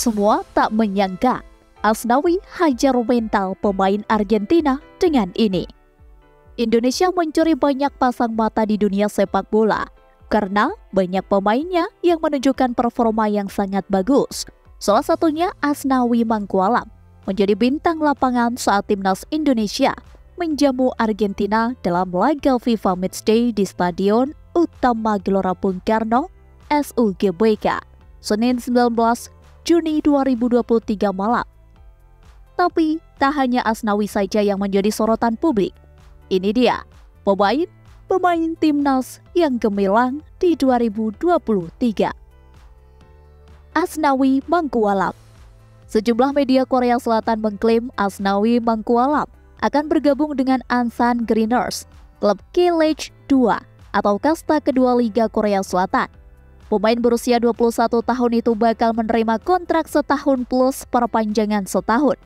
Semua tak menyangka Asnawi hajar mental pemain Argentina dengan ini. Indonesia mencuri banyak pasang mata di dunia sepak bola karena banyak pemainnya yang menunjukkan performa yang sangat bagus. Salah satunya Asnawi Mangkualam menjadi bintang lapangan saat timnas Indonesia menjamu Argentina dalam laga FIFA Matchday di Stadion Utama Gelora Bung Karno, SUGBK, Senin 19 Juni 2023 malam. Tapi tak hanya Asnawi saja yang menjadi sorotan publik. Ini dia pemain timnas yang gemilang di 2023. Asnawi Mangkualam. Sejumlah media Korea Selatan mengklaim Asnawi Mangkualam akan bergabung dengan Ansan Greeners, klub K-League 2 atau kasta kedua Liga Korea Selatan. Pemain berusia 21 tahun itu bakal menerima kontrak setahun plus perpanjangan setahun.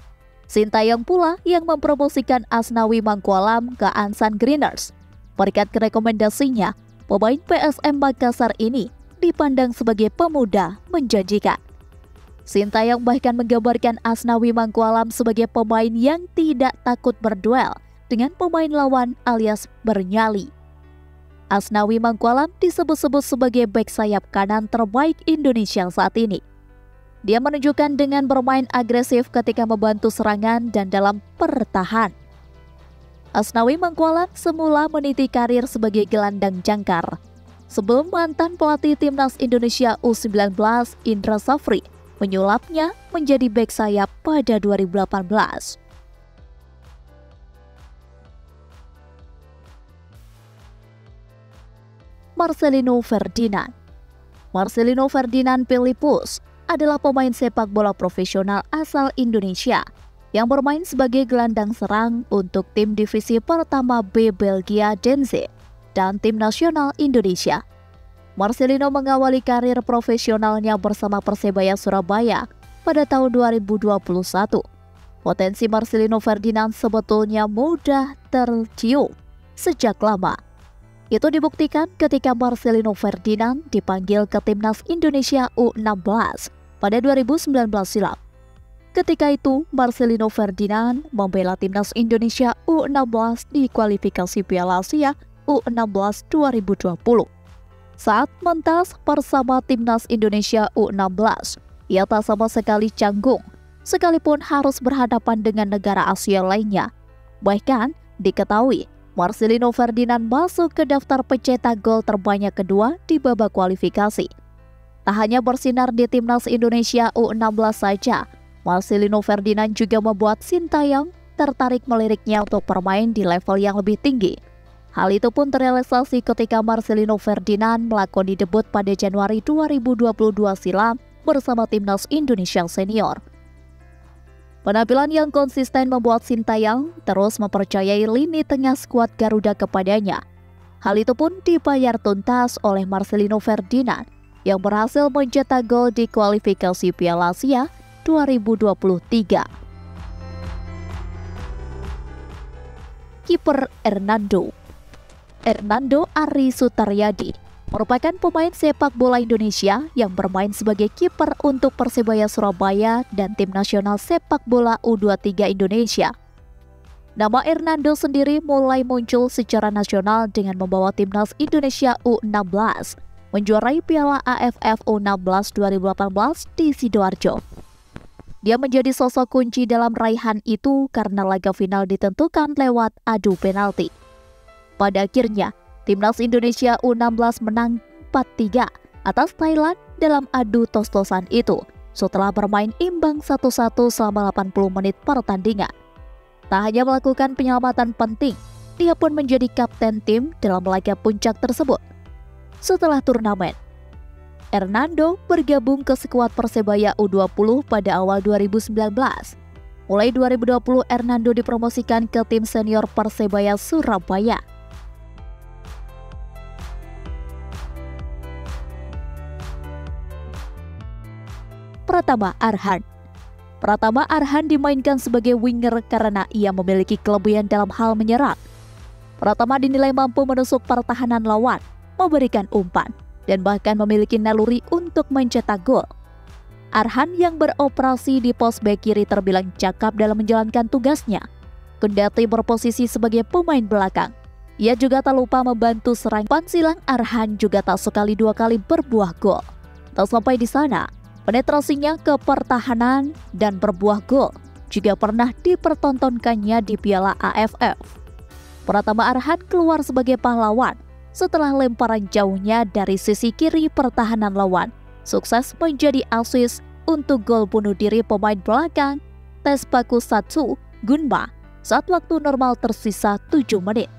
Sintayong pula yang mempromosikan Asnawi Mangkualam ke Ansan Greeners. Berkat rekomendasinya, pemain PSM Makassar ini dipandang sebagai pemuda menjanjikan. Sintayong bahkan menggambarkan Asnawi Mangkualam sebagai pemain yang tidak takut berduel dengan pemain lawan alias bernyali. Asnawi Mangkualam disebut-sebut sebagai bek sayap kanan terbaik Indonesia saat ini. Dia menunjukkan dengan bermain agresif ketika membantu serangan dan dalam pertahan. Asnawi Mangkualam semula meniti karir sebagai gelandang jangkar. Sebelum mantan pelatih timnas Indonesia U19 Indra Safri menyulapnya menjadi bek sayap pada 2018. Marcelino Ferdinand. Marcelino Ferdinand Philippus adalah pemain sepak bola profesional asal Indonesia yang bermain sebagai gelandang serang untuk tim divisi pertama B Belgia Denze dan tim nasional Indonesia. Marcelino mengawali karir profesionalnya bersama Persebaya Surabaya pada tahun 2021. Potensi Marcelino Ferdinand sebetulnya mudah tercium sejak lama. Itu dibuktikan ketika Marcelino Ferdinand dipanggil ke timnas Indonesia U16 pada 2019 silam. Ketika itu, Marcelino Ferdinand membela timnas Indonesia U16 di kualifikasi Piala Asia U16 2020. Saat mentas bersama timnas Indonesia U16, ia tak sama sekali canggung, sekalipun harus berhadapan dengan negara Asia lainnya. Bahkan diketahui, Marcelino Ferdinand masuk ke daftar pencetak gol terbanyak kedua di babak kualifikasi. Tak hanya bersinar di timnas Indonesia U16 saja, Marcelino Ferdinand juga membuat Sintayong tertarik meliriknya untuk bermain di level yang lebih tinggi. Hal itu pun terrealisasi ketika Marcelino Ferdinand melakoni debut pada Januari 2022 silam bersama timnas Indonesia senior. Penampilan yang konsisten membuat Sintayong terus mempercayai lini tengah skuad Garuda kepadanya. Hal itu pun dibayar tuntas oleh Marcelino Ferdinand yang berhasil mencetak gol di kualifikasi Piala Asia 2023. Kiper Hernando Ari Sutaryadi merupakan pemain sepak bola Indonesia yang bermain sebagai kiper untuk Persebaya Surabaya dan tim nasional sepak bola U23 Indonesia. Nama Hernando sendiri mulai muncul secara nasional dengan membawa timnas Indonesia U16 menjuarai Piala AFF U16 2018 di Sidoarjo. Dia menjadi sosok kunci dalam raihan itu karena laga final ditentukan lewat adu penalti. Pada akhirnya, timnas Indonesia U16 menang 4-3 atas Thailand dalam adu tos-tosan itu setelah bermain imbang 1-1 selama 80 menit pertandingan. Tak hanya melakukan penyelamatan penting, dia pun menjadi kapten tim dalam laga puncak tersebut. Setelah turnamen, Hernando bergabung ke skuad Persebaya U20 pada awal 2019. Mulai 2020, Hernando dipromosikan ke tim senior Persebaya Surabaya. Pratama Arhan dimainkan sebagai winger karena ia memiliki kelebihan dalam hal menyerang. Pratama dinilai mampu menusuk pertahanan lawan, memberikan umpan, dan bahkan memiliki naluri untuk mencetak gol. Arhan yang beroperasi di pos bek kiri terbilang cakap dalam menjalankan tugasnya. Kendati berposisi sebagai pemain belakang, ia juga tak lupa membantu serangan silang. Arhan juga tak sekali dua kali berbuah gol. Tak sampai di sana, penetrasinya ke pertahanan dan berbuah gol juga pernah dipertontonkannya di Piala AFF. Pratama Arhan keluar sebagai pahlawan setelah lemparan jauhnya dari sisi kiri pertahanan lawan sukses menjadi asis untuk gol bunuh diri pemain belakang Tespakusatsu Gunma saat waktu normal tersisa 7 menit.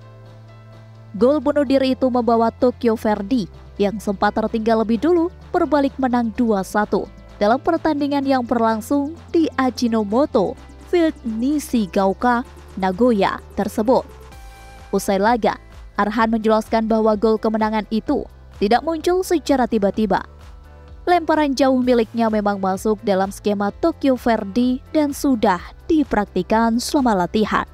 Gol bunuh diri itu membawa Tokyo Verdy yang sempat tertinggal lebih dulu berbalik menang 2-1 dalam pertandingan yang berlangsung di Ajinomoto Field Nishigaoka, Nagoya tersebut. Usai laga, Arhan menjelaskan bahwa gol kemenangan itu tidak muncul secara tiba-tiba. Lemparan jauh miliknya memang masuk dalam skema Tokyo Verdy dan sudah dipraktikkan selama latihan.